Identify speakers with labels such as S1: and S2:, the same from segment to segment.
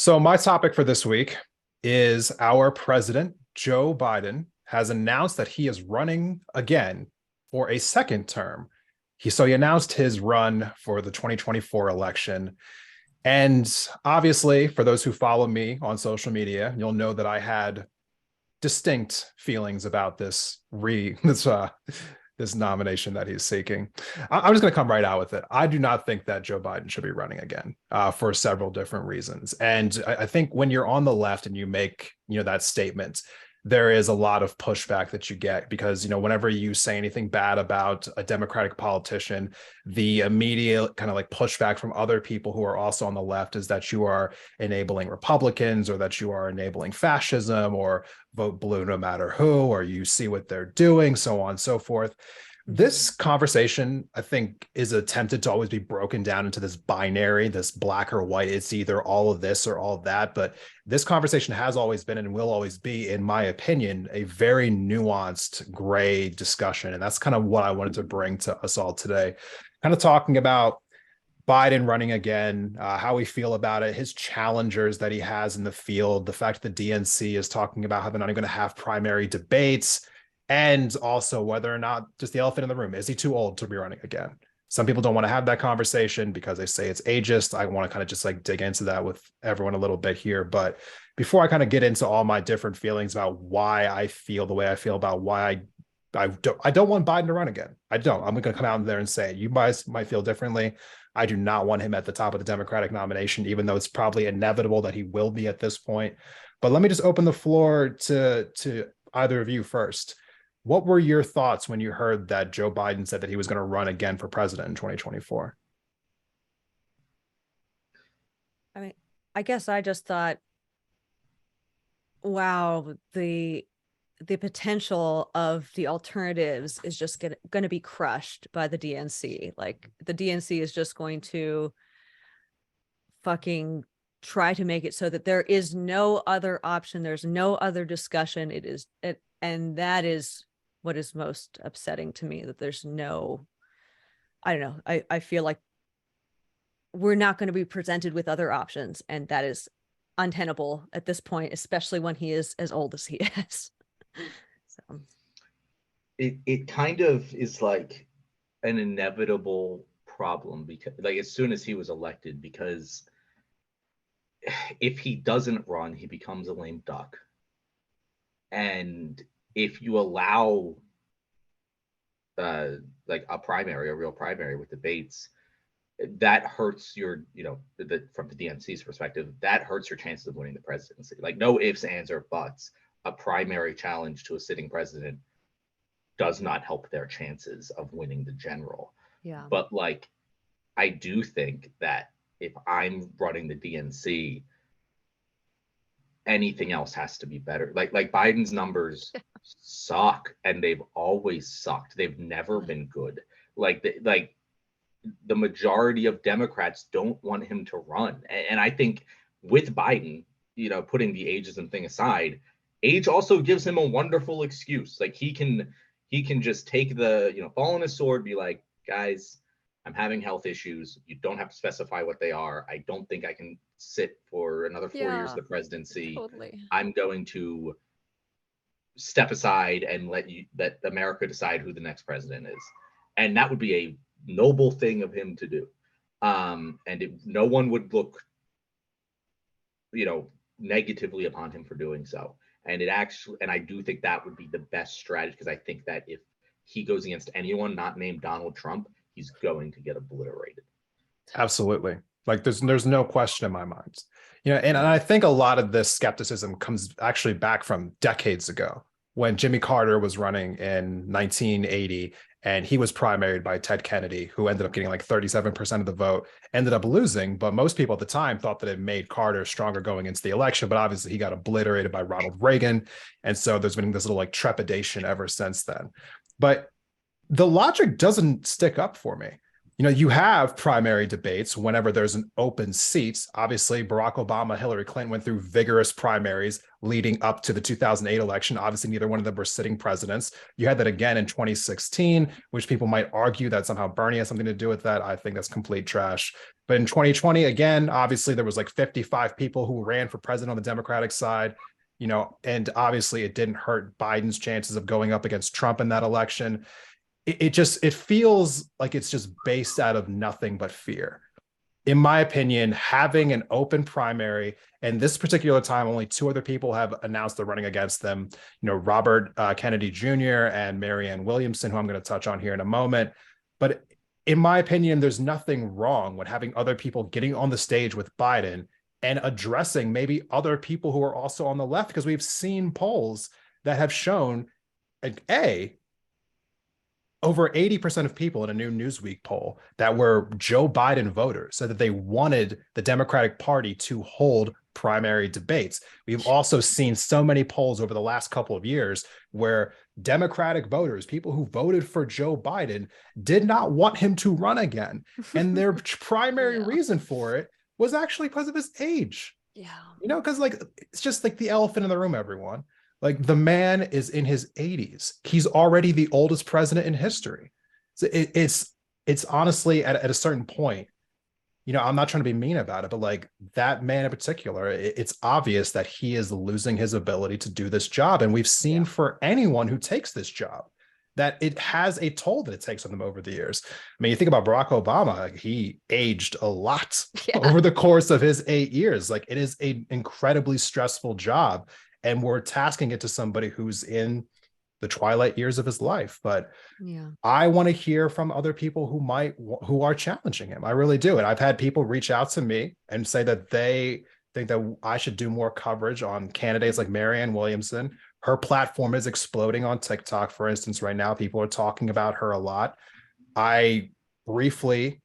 S1: So my topic for this week is our president, Joe Biden, has announced that he is running again for a second term. He announced his run for the 2024 election. And obviously, for those who follow me on social media, you'll know that I had distinct feelings about this nomination that he's seeking. I'm just going to come right out with it. I do not think that Joe Biden should be running again for several different reasons. And I think when you're on the left and you make that statement, there is a lot of pushback that you get because whenever you say anything bad about a Democratic politician, the immediate kind of like pushback from other people who are also on the left is that you are enabling Republicans or that you are enabling fascism or vote blue no matter who, or you see what they're doing, so on and so forth. This conversation, I think, is attempted to always be broken down into this binary, this black or white. It's either all of this or all of that. But this conversation has always been and will always be, in my opinion, a very nuanced gray discussion. And that's kind of what I wanted to bring to us all today. Kind of talking about Biden running again, how we feel about it, his challengers that he has in the field, the fact that the DNC is talking about how they're not even going to have primary debates, and also whether or not, just the elephant in the room, is he too old to be running again? Some people don't want to have that conversation because they say it's ageist. I want to kind of just like dig into that with everyone a little bit here. But before I kind of get into all my different feelings about why I feel the way I feel about why I don't want Biden to run again. I don't. I'm going to come out there and say it. You guys might feel differently. I do not want him at the top of the Democratic nomination, even though it's probably inevitable that he will be at this point. But let me just open the floor to either of you first. What were your thoughts when you heard that Joe Biden said that he was going to run again for president in 2024?
S2: I mean, I guess I just thought, wow, the potential of the alternatives is just going to be crushed by the DNC. Like the DNC is just going to fucking try to make it so that there is no other option. There's no other discussion. And that is what is most upsetting to me, that there's no, I don't know. I feel like we're not going to be presented with other options. And that is untenable at this point, especially when he is as old as he is. So
S3: it kind of is like an inevitable problem, because like as soon as he was elected, because if he doesn't run, he becomes a lame duck. And if you allow like a real primary with debates, that hurts your, from the DNC's perspective, that hurts your chances of winning the presidency. Like no ifs, ands, or buts. A primary challenge to a sitting president does not help their chances of winning the general.
S2: yeah.
S3: But like, I do think that if I'm running the DNC, anything else has to be better. Like Biden's numbers suck, and they've always sucked. They've never been good. Like the majority of Democrats don't want him to run. And I think with Biden, putting the ageism thing aside, age also gives him a wonderful excuse. Like he can just take the, fall on his sword, be like, guys, I'm having health issues. You don't have to specify what they are. I don't think I can sit for another 4 years of the presidency.
S2: Totally.
S3: I'm going to step aside and let America decide who the next president is. And that would be a noble thing of him to do. And no one would look, negatively upon him for doing so. And I do think that would be the best strategy, because I think that if he goes against anyone not named Donald Trump, he's going to get obliterated.
S1: Absolutely. Like there's no question in my mind. And I think a lot of this skepticism comes actually back from decades ago when Jimmy Carter was running in 1980, and he was primaried by Ted Kennedy, who ended up getting like 37% of the vote, ended up losing. But most people at the time thought that it made Carter stronger going into the election. But obviously he got obliterated by Ronald Reagan. And so there's been this little like trepidation ever since then. But the logic doesn't stick up for me. You know, you have primary debates whenever there's an open seat. Obviously, Barack Obama, Hillary Clinton went through vigorous primaries leading up to the 2008 election. Obviously, neither one of them were sitting presidents. You had that again in 2016, which people might argue that somehow Bernie has something to do with that. I think that's complete trash. But in 2020, again, obviously, there was like 55 people who ran for president on the Democratic side. You know, and obviously it didn't hurt Biden's chances of going up against Trump in that election. It feels like it's just based out of nothing but fear. In my opinion, having an open primary, and this particular time, only two other people have announced they're running against them. You know, Robert Kennedy Jr. and Marianne Williamson, who I'm going to touch on here in a moment. But in my opinion, there's nothing wrong with having other people getting on the stage with Biden and addressing maybe other people who are also on the left, because we've seen polls that have shown, over 80% of people in a new Newsweek poll that were Joe Biden voters said that they wanted the Democratic Party to hold primary debates. We've also seen so many polls over the last couple of years where Democratic voters, people who voted for Joe Biden, did not want him to run again. And their primary reason for it was actually because of his age.
S2: Yeah.
S1: You know, because like it's just like the elephant in the room, everyone. Like the man is in his 80s. He's already the oldest president in history. So it's honestly at a certain point, you know, I'm not trying to be mean about it, but like that man in particular, it's obvious that he is losing his ability to do this job. And we've seen for anyone who takes this job that it has a toll that it takes on them over the years. I mean, you think about Barack Obama, he aged a lot over the course of his 8 years. Like it is an incredibly stressful job. And we're tasking it to somebody who's in the twilight years of his life. But I want to hear from other people who are challenging him. I really do. And I've had people reach out to me and say that they think that I should do more coverage on candidates like Marianne Williamson. Her platform is exploding on TikTok, for instance. Right now, people are talking about her a lot. I briefly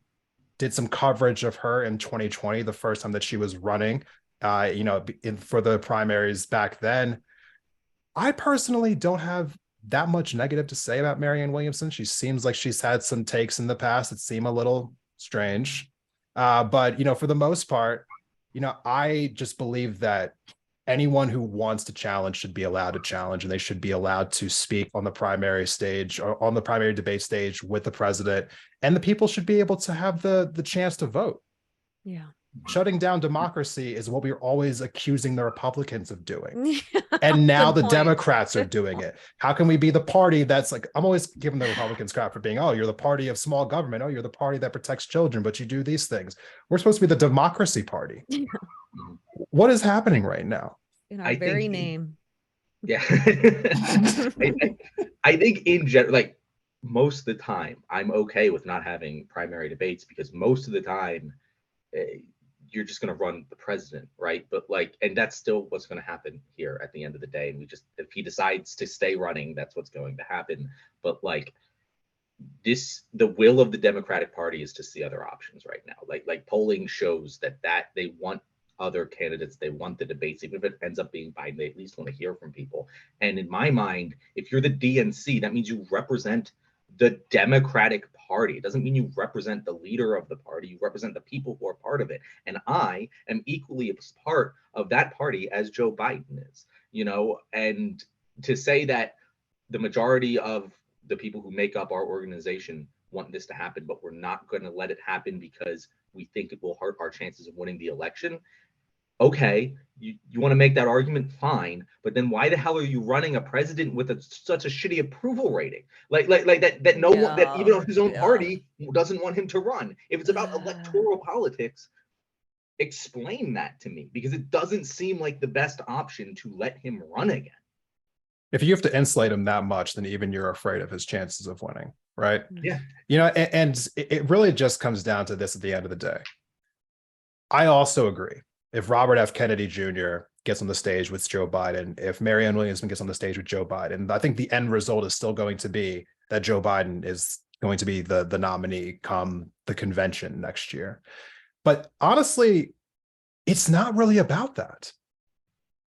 S1: did some coverage of her in 2020, the first time that she was running. For the primaries back then. I personally don't have that much negative to say about Marianne Williamson. She seems like she's had some takes in the past that seem a little strange. But, you know, for the most part, you know, I just believe that anyone who wants to challenge should be allowed to challenge, and they should be allowed to speak on the primary stage or on the primary debate stage with the president, and the people should be able to have the chance to vote.
S2: Yeah.
S1: Shutting down democracy is what we're always accusing the Republicans of doing. And now the Democrats are doing it. How can we be the party that's like, I'm always giving the Republicans crap for being, oh, you're the party of small government. Oh, you're the party that protects children, but you do these things. We're supposed to be the democracy party. What is happening right now?
S2: In our very name.
S3: Yeah. I think in general, like most of the time, I'm okay with not having primary debates because most of the time, you're just going to run the president, right? But like, and that's still what's going to happen here at the end of the day. And if he decides to stay running, that's what's going to happen. But like the will of the Democratic Party is to see other options right now. Like polling shows that they want other candidates, they want the debates, even if it ends up being Biden, they at least want to hear from people. And in my mind, if you're the DNC, that means you represent the Democratic Party. It doesn't mean you represent the leader of the party. You represent the people who are part of it. And I am equally a part of that party as Joe Biden is, you know, and to say that the majority of the people who make up our organization want this to happen, but we're not going to let it happen because we think it will hurt our chances of winning the election. Okay, you want to make that argument, fine, but then why the hell are you running a president with such a shitty approval rating? Like that no one, that even his own party doesn't want him to run. If it's about electoral politics, explain that to me, because it doesn't seem like the best option to let him run again.
S1: If you have to insulate him that much, then even you're afraid of his chances of winning, right?
S3: Yeah.
S1: You know, and it really just comes down to this at the end of the day. I also agree. If Robert F. Kennedy Jr. gets on the stage with Joe Biden, if Marianne Williamson gets on the stage with Joe Biden, I think the end result is still going to be that Joe Biden is going to be the nominee come the convention next year. But honestly, it's not really about that.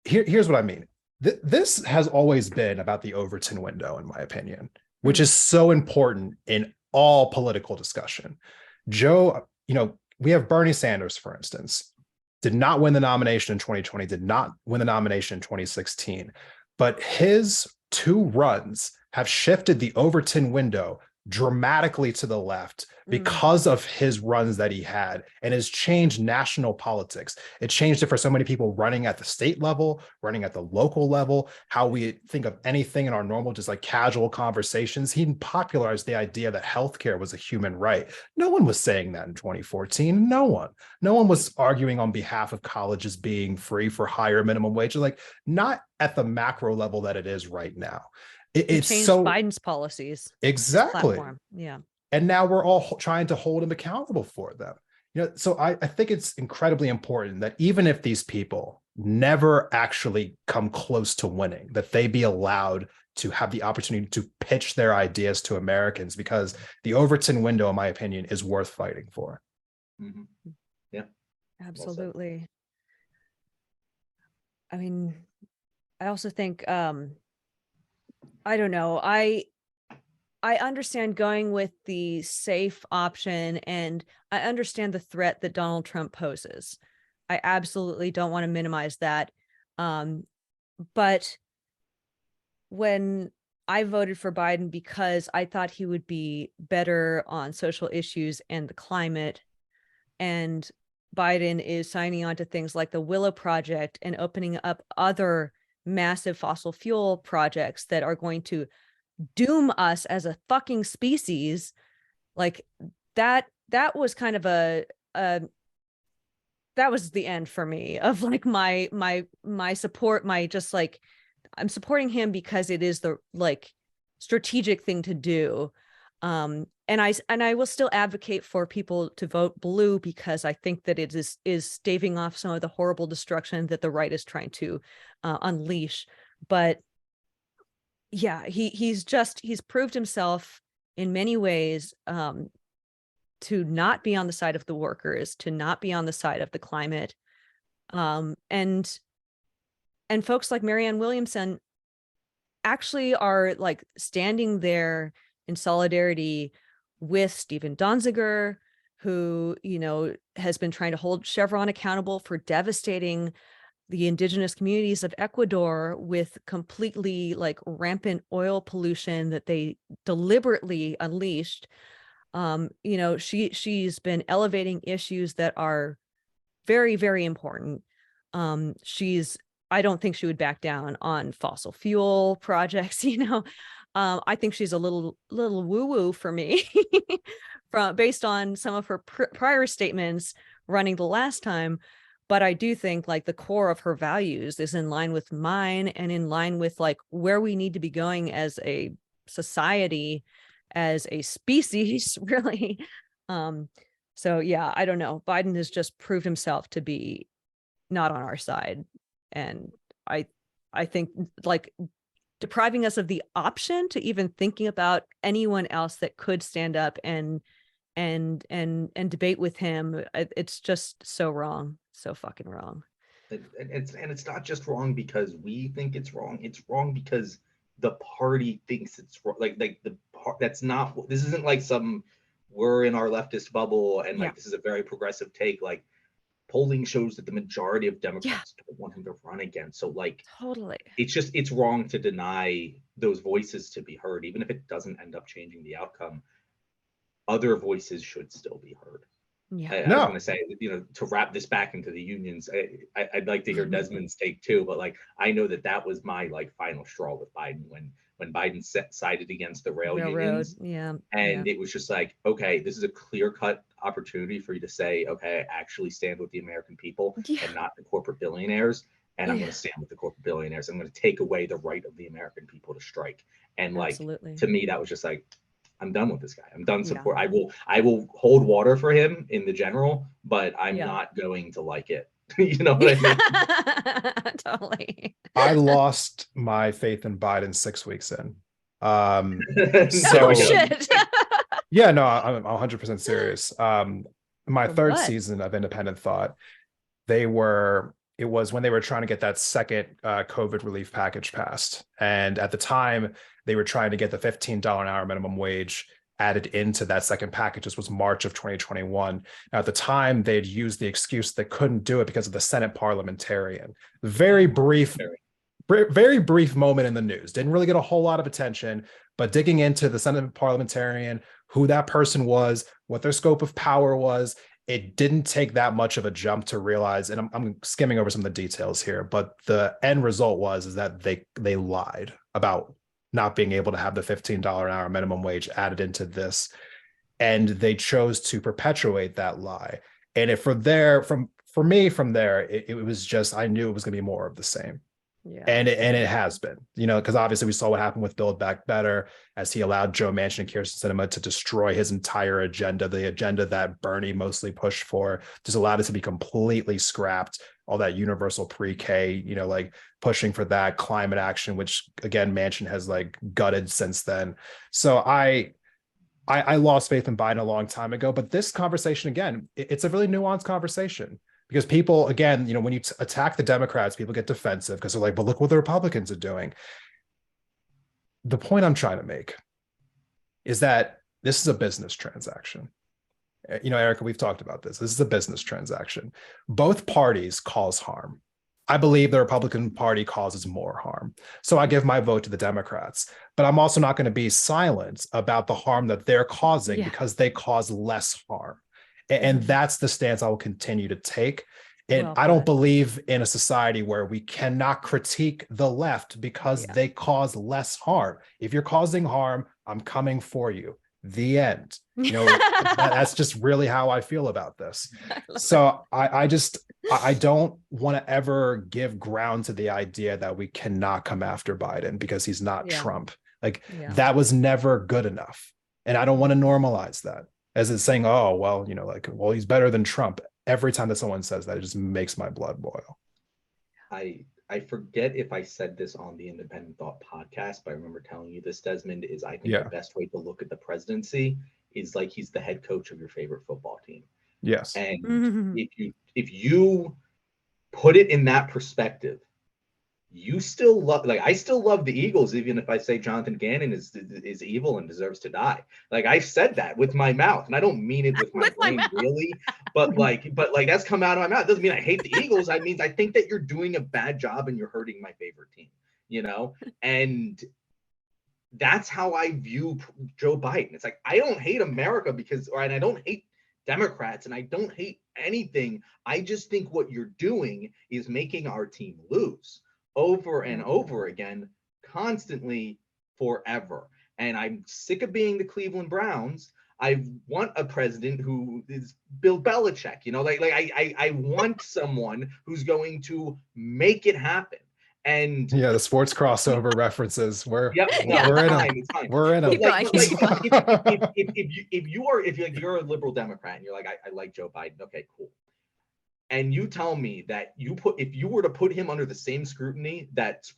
S1: Here's what I mean. This has always been about the Overton window, in my opinion, which is so important in all political discussion. Joe, we have Bernie Sanders, for instance, did not win the nomination in 2020, did not win the nomination in 2016, but his two runs have shifted the Overton window dramatically to the left because of his runs that he had, and has changed national politics. It changed it for so many people running at the state level, running at the local level, how we think of anything in our normal, just like casual conversations. He popularized the idea that healthcare was a human right. No one was saying that in 2014. No one was arguing on behalf of colleges being free for higher minimum wage, like not at the macro level that it is right now. It's
S2: changed
S1: so
S2: Biden's policies.
S1: exactly.
S2: Platform. Yeah.
S1: And now we're all trying to hold him accountable for them. So I think it's incredibly important that even if these people never actually come close to winning, that they be allowed to have the opportunity to pitch their ideas to Americans, because the Overton window, in my opinion, is worth fighting for.
S3: Mm-hmm. Yeah,
S2: Absolutely. I mean, I also think, I don't know. I understand going with the safe option, and I understand the threat that Donald Trump poses. I absolutely don't want to minimize that. But when I voted for Biden because I thought he would be better on social issues and the climate, and Biden is signing on to things like the Willow Project and opening up other massive fossil fuel projects that are going to doom us as a fucking species, like that was kind of that was the end for me of like my support, my just like, I'm supporting him because it is the like strategic thing to do. And I will still advocate for people to vote blue, because I think that it is staving off some of the horrible destruction that the right is trying to unleash. But yeah, he's proved himself in many ways to not be on the side of the workers, to not be on the side of the climate. And folks like Marianne Williamson actually are like standing there in solidarity with Stephen Donziger, who, has been trying to hold Chevron accountable for devastating the indigenous communities of Ecuador with completely like rampant oil pollution that they deliberately unleashed. She's been elevating issues that are very, very important. I don't think she would back down on fossil fuel projects. I think she's a little woo-woo for me based on some of her prior statements running the last time. But I do think like the core of her values is in line with mine, and in line with like where we need to be going as a society, as a species, really. So yeah, I don't know. Biden has just proved himself to be not on our side. And I think like depriving us of the option to even thinking about anyone else that could stand up and debate with him, it's just so wrong. So fucking wrong.
S3: And it's not just wrong because we think it's wrong. It's wrong because the party thinks it's wrong. Like the part that's not. This isn't like we're in our leftist bubble and like this is a very progressive take. Like polling shows that the majority of Democrats don't want him to run again. So like
S2: totally,
S3: it's wrong to deny those voices to be heard, even if it doesn't end up changing the outcome. Other voices should still be heard. I was going to say, to wrap this back into the unions, I'd like to hear Desmond's take too, but like, I know that was my like final straw with Biden when Biden sided against the unions. And it was just like, okay, this is a clear cut opportunity for you to say, okay, I actually stand with the American people and not the corporate billionaires. And I'm going to stand with the corporate billionaires. I'm going to take away the right of the American people to strike. And like, to me, that was just like, I'm done with this guy. I'm done support. I will hold water for him in the general, but I'm not going to like it. You know what I
S2: mean? Totally.
S1: I lost my faith in Biden 6 weeks in.
S2: So shit.
S1: Yeah, no, I'm 100% serious. My third season of Independent Thought, it was when they were trying to get that second COVID relief package passed. And at the time, they were trying to get the $15 an hour minimum wage added into that second package. This was March of 2021. Now, at the time, they'd used the excuse they couldn't do it because of the Senate parliamentarian. Very brief moment in the news. Didn't really get a whole lot of attention, but digging into the Senate parliamentarian, who that person was, what their scope of power was, it didn't take that much of a jump to realize, and I'm skimming over some of the details here, but the end result is that they lied about not being able to have the $15 an hour minimum wage added into this. And they chose to perpetuate that lie. And from there, it was just, I knew it was going to be more of the same.
S2: Yeah.
S1: And it has been, because obviously we saw what happened with Build Back Better as he allowed Joe Manchin and Kyrsten Sinema to destroy his entire agenda, the agenda that Bernie mostly pushed for, just allowed it to be completely scrapped. All that universal pre-K, like pushing for that climate action, which again, Manchin has like gutted since then. So I lost faith in Biden a long time ago, but this conversation, again, it's a really nuanced conversation. Because people, again, when you attack the Democrats, people get defensive because they're like, but look what the Republicans are doing. The point I'm trying to make is that this is a business transaction. Erica, we've talked about this. This is a business transaction. Both parties cause harm. I believe the Republican Party causes more harm. So I give my vote to the Democrats. But I'm also not going to be silent about the harm that they're causing because they cause less harm. And that's the stance I will continue to take. And I don't believe in a society where we cannot critique the left because they cause less harm. If you're causing harm, I'm coming for you. The end. That's just really how I feel about this. So I don't want to ever give ground to the idea that we cannot come after Biden because he's not Trump. That was never good enough. And I don't want to normalize that. As it's saying, oh, well, he's better than Trump. Every time that someone says that, it just makes my blood boil.
S3: I forget if I said this on the Independent Thought podcast, but I remember telling you this, Desmond, is I think the best way to look at the presidency is like he's the head coach of your favorite football team.
S1: Yes.
S3: And if you put it in that perspective, you still love, I still love the Eagles, even if I say Jonathan Gannon is evil and deserves to die. I've said that with my mouth, and I don't mean it with my brain, really, but that's come out of my mouth. It doesn't mean I hate the Eagles. I mean, I think that you're doing a bad job and you're hurting my favorite team, and that's how I view Joe Biden. It's I don't hate America and I don't hate Democrats, and I don't hate anything. I just think what you're doing is making our team lose over and over again, constantly, forever. And I'm sick of being the Cleveland Browns. I want a president who is Bill Belichick, I want someone who's going to make it happen. And
S1: the sports crossover references, we're in
S3: it's fine.
S1: We're in them.
S3: If you're a liberal Democrat and you're like, I like Joe Biden, okay, cool. And you tell me that if you were to put him under the same scrutiny that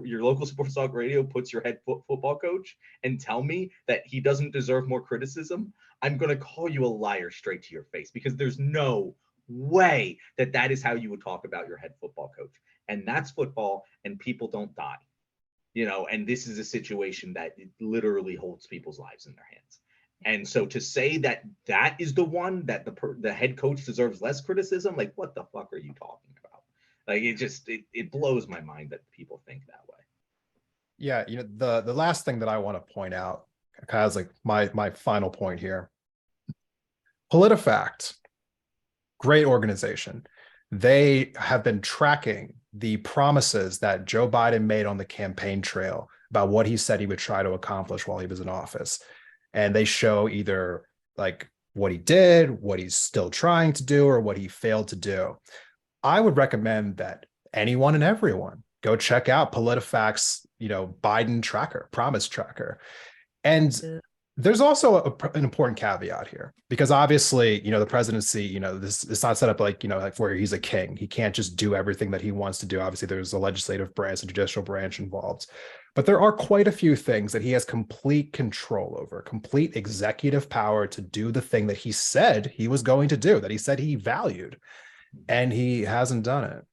S3: your local sports talk radio puts your head football coach, and tell me that he doesn't deserve more criticism, I'm going to call you a liar straight to your face, because there's no way that is how you would talk about your head football coach. And that's football, and people don't die, and this is a situation that it literally holds people's lives in their hands. And so to say that is the one that the head coach deserves less criticism, what the fuck are you talking about? It blows my mind that people think that way.
S1: Yeah, the last thing that I want to point out, kind of my final point here. PolitiFact, great organization. They have been tracking the promises that Joe Biden made on the campaign trail about what he said he would try to accomplish while he was in office. And they show either what he did, what he's still trying to do, or what he failed to do. I would recommend that anyone and everyone go check out PolitiFact's, Biden tracker, promise tracker. And there's also an important caveat here, because obviously, the presidency, this it's not set up where he's a king. He can't just do everything that he wants to do. Obviously, there's a legislative branch, a judicial branch involved. But there are quite a few things that he has complete control over, complete executive power to do the thing that he said he was going to do, that he said he valued, and he hasn't done it.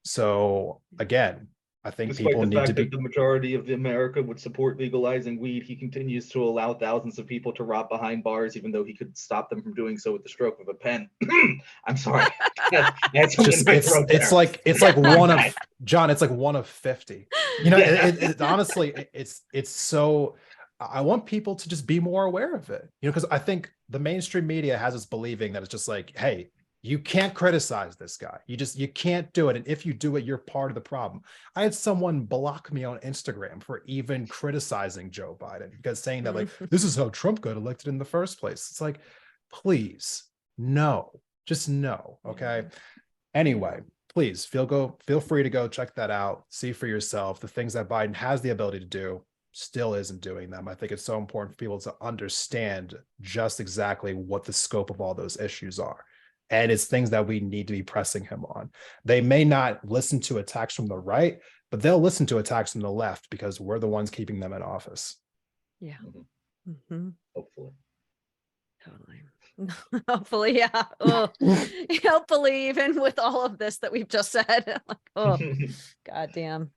S1: So again, I think
S4: Despite
S1: people
S4: the
S1: need to
S4: fact
S1: be.
S4: that the majority of America would support legalizing weed, he continues to allow thousands of people to rot behind bars, even though he could stop them from doing so with the stroke of a pen. I'm sorry. That's something
S1: Just
S4: in my throat
S1: it's
S4: there.
S1: like one of John, it's like one of 50. You know,
S4: Yeah.
S1: honestly, it's so I want people to just be more aware of it, you know, because I think the mainstream media has us believing that it's just like, hey, you can't criticize this guy. You can't do it. And if you do it, you're part of the problem. I had someone block me on Instagram for even criticizing Joe Biden because saying that like, this is how Trump got elected in the first place. It's like, please, no, just no. Okay. Anyway, please feel free to go check that out, see for yourself the things that Biden has the ability to do, still isn't doing them. I think it's so important for people to understand just exactly what the scope of all those issues are. And it's things that we need to be pressing him on. They may not listen to attacks from the right, but they'll listen to attacks from the left because we're the ones keeping them in office.
S2: Yeah.
S3: Mhm.
S2: Mhm.
S3: Hopefully.
S2: Totally. Hopefully, yeah. Oh, hopefully, even with all of this that we've just said, like, oh, goddamn.